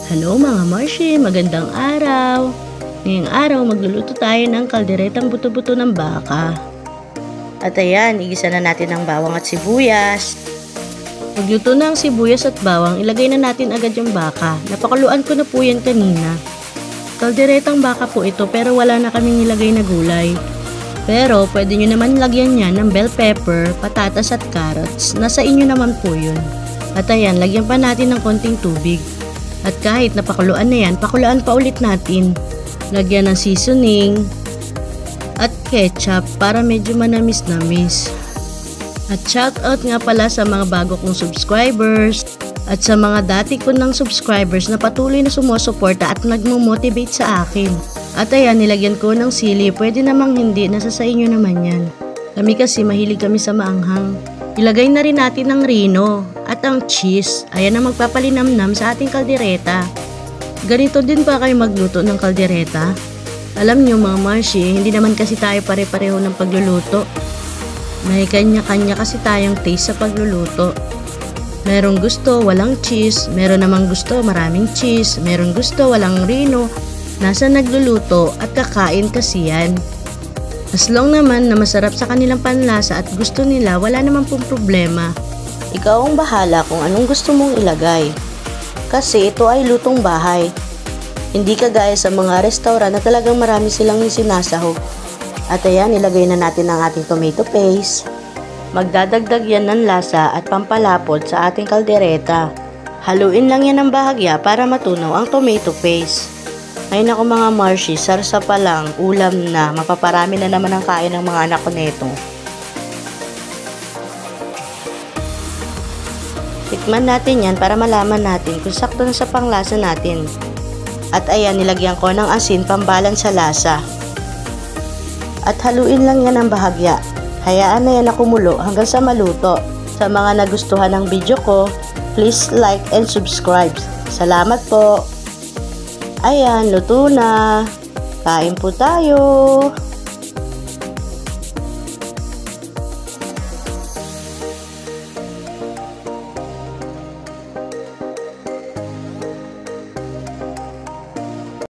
Hello mga Marshi, magandang araw! Ngayong araw magluluto tayo ng kalderetang buto-buto ng baka. At ayan, igisa na natin ang bawang at sibuyas. Magluto na ang sibuyas at bawang, ilagay na natin agad yung baka. Napakuluan ko na po yan kanina. Kalderetang baka po ito pero wala na kaming nilagay na gulay. Pero pwede nyo naman lagyan yan ng bell pepper, patatas at carrots. Nasa inyo naman po yun. At ayan, lagyan pa natin ng konting tubig. At kahit napakuluan na yan, pakuluan pa ulit natin. Lagyan ng seasoning at ketchup para medyo manamis-namis. At shoutout nga pala sa mga bago kong subscribers at sa mga dati ko ng subscribers na patuloy na sumusuporta at nagmo-motivate sa akin. At ayan, nilagyan ko ng sili. Pwede namang hindi, nasa sa inyo naman yan. Kami kasi mahilig kami sa maanghang. Ilagay na rin natin ang rino at ang cheese. Ayan ang magpapalinamnam sa ating kaldereta. Ganito din ba kayo magluto ng kaldereta? Alam nyo mga Marshi, hindi naman kasi tayo pare-pareho ng pagluluto. May kanya-kanya kasi tayong taste sa pagluluto. Merong gusto walang cheese, meron namang gusto maraming cheese, meron gusto walang rino. Nasa nagluluto at kakain kasi yan. As long naman na masarap sa kanilang panlasa at gusto nila, wala naman pong problema. Ikaw ang bahala kung anong gusto mong ilagay. Kasi ito ay lutong bahay. Hindi kagaya sa mga restaurant na talagang marami silang sinasahog. At ayan, ilagay na natin ang ating tomato paste. Magdadagdag yan ng lasa at pampalapot sa ating kaldereta. Haluin lang yan ng bahagya para matunaw ang tomato paste. Ay naku mga Marshi, sarsa pa lang, ulam na, mapaparami na naman ang kain ng mga anak ko nito. Tikman natin yan para malaman natin kung sakto na sa panglasa natin. At ayan, nilagyan ko ng asin pambalance sa lasa. At haluin lang yan ng bahagya. Hayaan na yan na kumulo hanggang sa maluto. Sa mga nagustuhan ng video ko, please like and subscribe. Salamat po! Ayan, luto na. Kain po tayo.